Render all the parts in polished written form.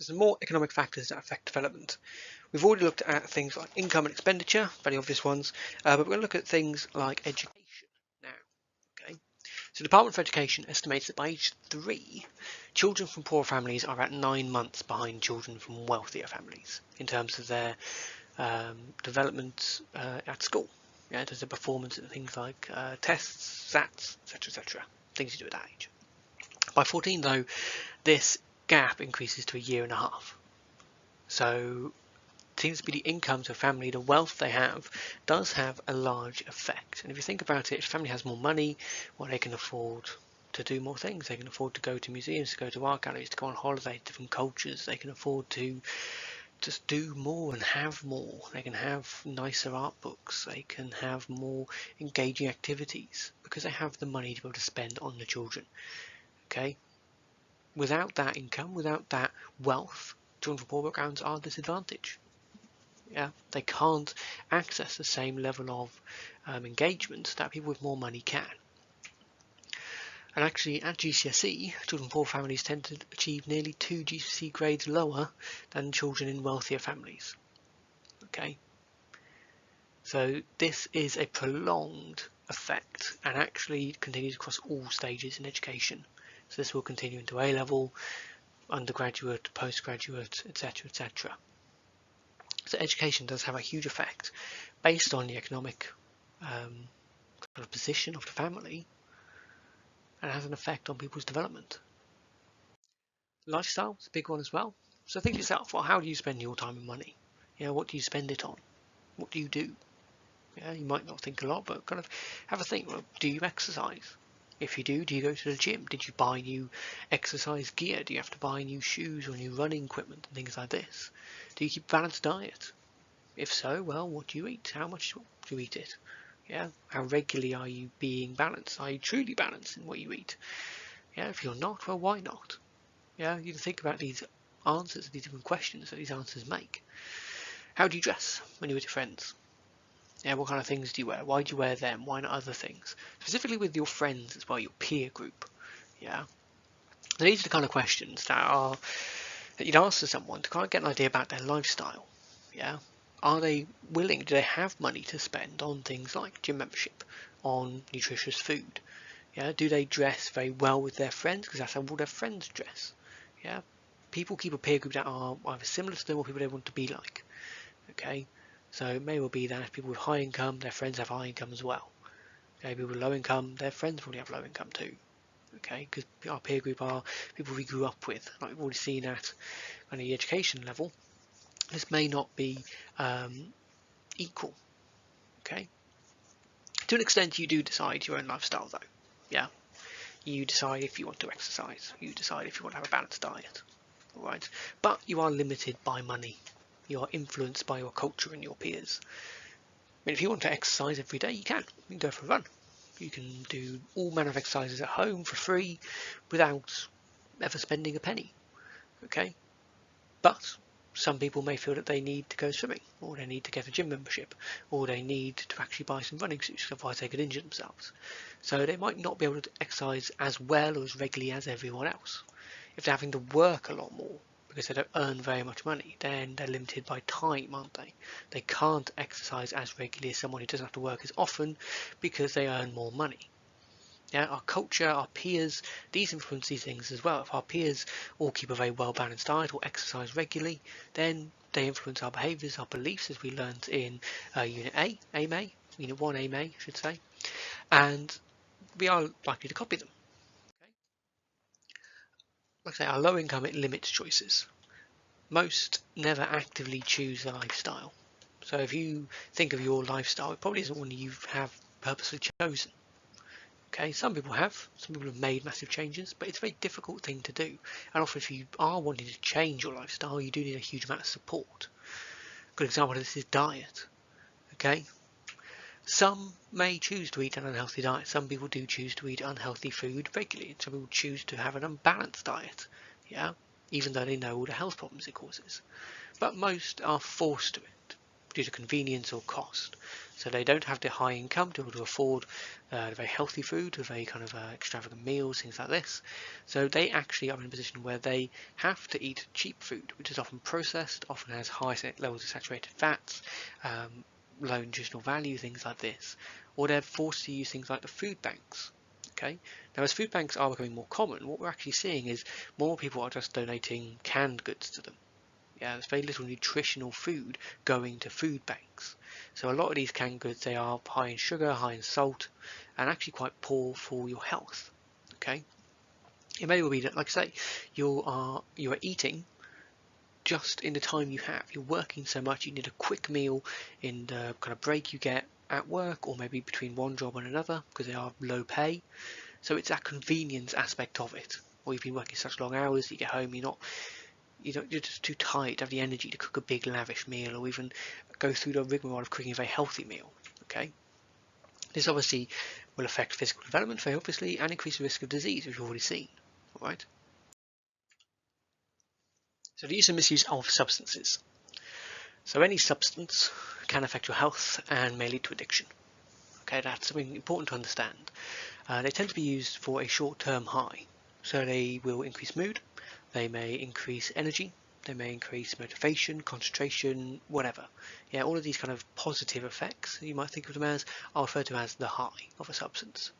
So some more economic factors that affect development. We've already looked at things like income and expenditure, very obvious ones, but we're going to look at things like education now. Okay, so the Department for Education estimates that by age 3, children from poor families are about 9 months behind children from wealthier families in terms of their development at school. Yeah, there's a performance and things like tests, SATs, etc., things you do at that age. By 14, though, this gap increases to a year and a half. So it seems to be the incomes of family, the wealth they have, does have a large effect. And if you think about it, if family has more money, well, they can afford to do more things. They can afford to go to museums, to go to art galleries, to go on holiday, different cultures. They can afford to just do more and have more. They can have nicer art books. They can have more engaging activities because they have the money to be able to spend on the children. Okay, without that income, without that wealth, children from poor backgrounds are disadvantaged. Yeah, they can't access the same level of engagement that people with more money can. And actually, at GCSE, children from poor families tend to achieve nearly 2 GCSE grades lower than children in wealthier families. Okay, so this is a prolonged effect and actually continues across all stages in education. So this will continue into A level, undergraduate, postgraduate, etc., etc. So education does have a huge effect based on the economic kind of position of the family, and has an effect on people's development. Lifestyle is a big one as well. So think to yourself, well, how do you spend your time and money? You know, what do you spend it on? What do you do? Yeah, you might not think a lot, but kind of have a think. Well, do you exercise? If you do you go to the gym? Did you buy new exercise gear? Do you have to buy new shoes or new running equipment and things like this? Do you keep a balanced diet? If so, well, what do you eat? How much do you eat it? Yeah, how regularly are you being balanced? Are you truly balanced in what you eat? Yeah, if you're not, well, why not? Yeah, you can think about these answers, these different questions that these answers make. How do you dress when you're with your friends? Yeah, what kind of things do you wear? Why do you wear them? Why not other things? Specifically with your friends as well, your peer group. Yeah, so these are the kind of questions that you'd ask to someone to kind of get an idea about their lifestyle. Yeah, are they willing? Do they have money to spend on things like gym membership, on nutritious food? Yeah, do they dress very well with their friends because that's how all their friends dress? Yeah, people keep a peer group that are either similar to them or people they want to be like. Okay, so it may well be that people with high income, their friends have high income as well. Okay, people with low income, their friends probably have low income too. Okay, because our peer group are people we grew up with, like we've already seen at the education level. This may not be equal. Okay, to an extent you do decide your own lifestyle though. Yeah, you decide if you want to exercise, you decide if you want to have a balanced diet. All right, but you are limited by money. You are influenced by your culture and your peers. I mean, if you want to exercise every day, you can. You can go for a run. You can do all manner of exercises at home for free without ever spending a penny. Okay, but some people may feel that they need to go swimming, or they need to get a gym membership, or they need to actually buy some running suits, otherwise they could injure themselves. So they might not be able to exercise as well or as regularly as everyone else. If they're having to work a lot more because they don't earn very much money, then they're limited by time, aren't they? They can't exercise as regularly as someone who doesn't have to work as often because they earn more money. Yeah, our culture, our peers, these influence these things as well. If our peers all keep a very well-balanced diet or exercise regularly, then they influence our behaviours, our beliefs, as we learned in Unit A, AMA, Unit 1 AMA, I should say, and we are likely to copy them. Okay? Like I say, our low income, it limits choices. Most never actively choose a lifestyle. So if you think of your lifestyle, it probably isn't one you have purposely chosen. Okay, some people have made massive changes, but it's a very difficult thing to do. And often if you are wanting to change your lifestyle, you do need a huge amount of support. A good example of this is diet. Okay, some may choose to eat an unhealthy diet. Some people do choose to eat unhealthy food regularly. Some people choose to have an unbalanced diet. Yeah, even though they know all the health problems it causes. But most are forced to it due to convenience or cost. So they don't have the high income to be able to afford the very healthy food, the very kind of extravagant meals, things like this. So they actually are in a position where they have to eat cheap food, which is often processed, often has high levels of saturated fats, low nutritional value, things like this. Or they're forced to use things like the food banks. Okay. Now, as food banks are becoming more common, what we're actually seeing is more people are just donating canned goods to them. Yeah, there's very little nutritional food going to food banks. So a lot of these canned goods, they are high in sugar, high in salt, and actually quite poor for your health. Okay. It may well be that, like I say, you are eating just in the time you have. You're working so much, you need a quick meal in the kind of break you get at work, or maybe between one job and another, because they are low pay. So it's that convenience aspect of it. Or you've been working such long hours, you get home, you're just too tired to have the energy to cook a big lavish meal, or even go through the rigmarole of cooking a very healthy meal. Okay, this obviously will affect physical development very obviously, and increase the risk of disease, which we've already seen. All right. So the use and misuse of substances. So any substance can affect your health and may lead to addiction. Okay, that's something important to understand. They tend to be used for a short-term high. So they will increase mood, they may increase energy, they may increase motivation, concentration, whatever. Yeah, all of these kind of positive effects, you might think of them as, are referred to as the high of a substance.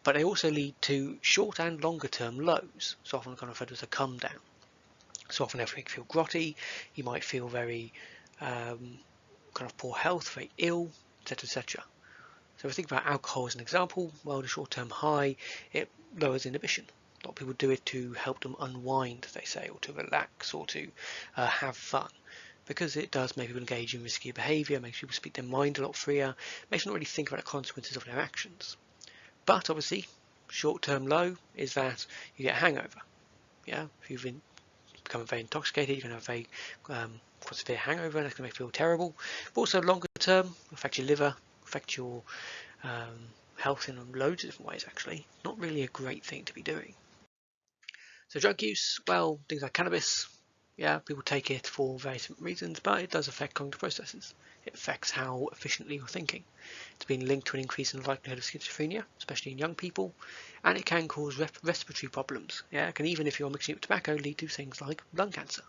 But they also lead to short and longer term lows, so often kind of referred to as a come down. So often if you feel grotty, you might feel very kind of poor health, very ill, etc., etc. So if we think about alcohol as an example, well, the short-term high, it lowers inhibition. A lot of people do it to help them unwind, they say, or to relax, or to have fun, because it does make people engage in risky behaviour, makes people speak their mind a lot freer, makes them not really think about the consequences of their actions. But obviously, short-term low is that you get a hangover. Yeah, if you've become very intoxicated, you're going to have a quite severe hangover, and that's going to make you feel terrible. But also longer term, affect your liver, affect your health in loads of different ways actually. Not really a great thing to be doing. So drug use, well, things like cannabis, yeah, people take it for various different reasons, but it does affect cognitive processes. It affects how efficiently you're thinking. It's been linked to an increase in the likelihood of schizophrenia, especially in young people, and it can cause respiratory problems. Yeah, it can, even if you're mixing it with tobacco, lead to things like lung cancer.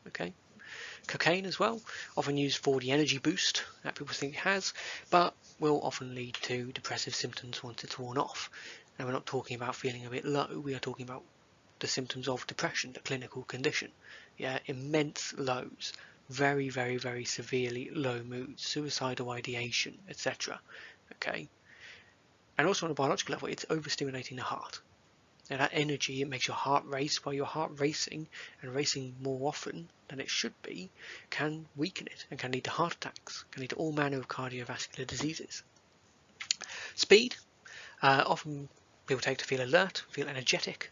Okay. Cocaine as well, often used for the energy boost that people think it has, but will often lead to depressive symptoms once it's worn off. Now, we're not talking about feeling a bit low, we are talking about the symptoms of depression, the clinical condition. Yeah, immense lows, very, very, very severely low moods, suicidal ideation, etc. Okay, and also on a biological level, it's overstimulating the heart. Now that energy, it makes your heart race. While your heart racing and racing more often than it should be, can weaken it and can lead to heart attacks, can lead to all manner of cardiovascular diseases. Speed, often people take to feel alert, feel energetic,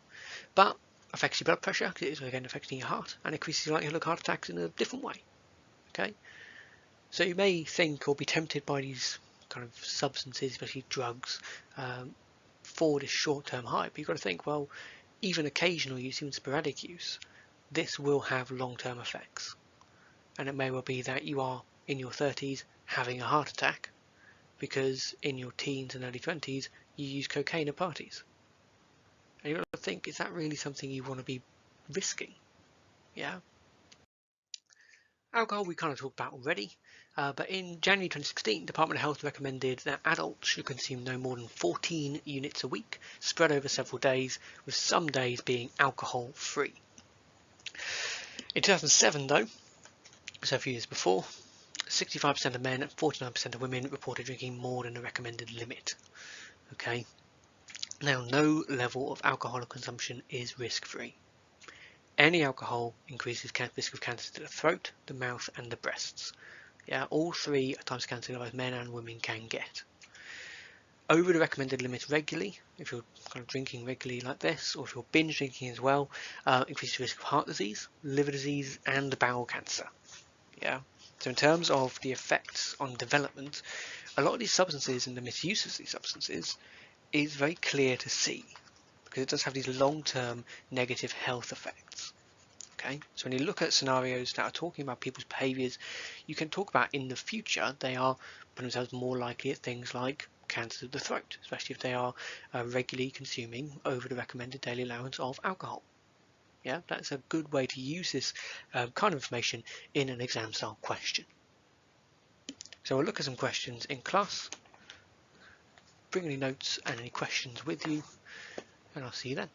but affects your blood pressure because it is again affecting your heart and increases your likelihood of heart attacks in a different way. Okay, so you may think or be tempted by these kind of substances, especially drugs, for this short-term high, but you've got to think, well, even occasional use, even sporadic use, this will have long-term effects. And it may well be that you are in your 30s having a heart attack because in your teens and early 20s you use cocaine at parties. And you've got to think, is that really something you want to be risking? Yeah. Alcohol we kind of talked about already, but in January 2016, Department of Health recommended that adults should consume no more than 14 units a week, spread over several days, with some days being alcohol-free. In 2007, though, so a few years before, 65% of men and 49% of women reported drinking more than the recommended limit. Okay. Now, no level of alcoholic consumption is risk-free. Any alcohol increases risk of cancer to the throat, the mouth, and the breasts. Yeah, all three are types of cancer that both men and women can get. Over the recommended limit regularly, if you're kind of drinking regularly like this, or if you're binge drinking as well, increases the risk of heart disease, liver disease, and bowel cancer. Yeah. So in terms of the effects on development, a lot of these substances and the misuse of these substances is very clear to see, because it does have these long-term negative health effects. Okay. Okay, so when you look at scenarios that are talking about people's behaviours, you can talk about in the future they are putting themselves more likely at things like cancer of the throat, especially if they are regularly consuming over the recommended daily allowance of alcohol. Yeah, that's a good way to use this kind of information in an exam style question. So we'll look at some questions in class. Bring any notes and any questions with you, and I'll see you then.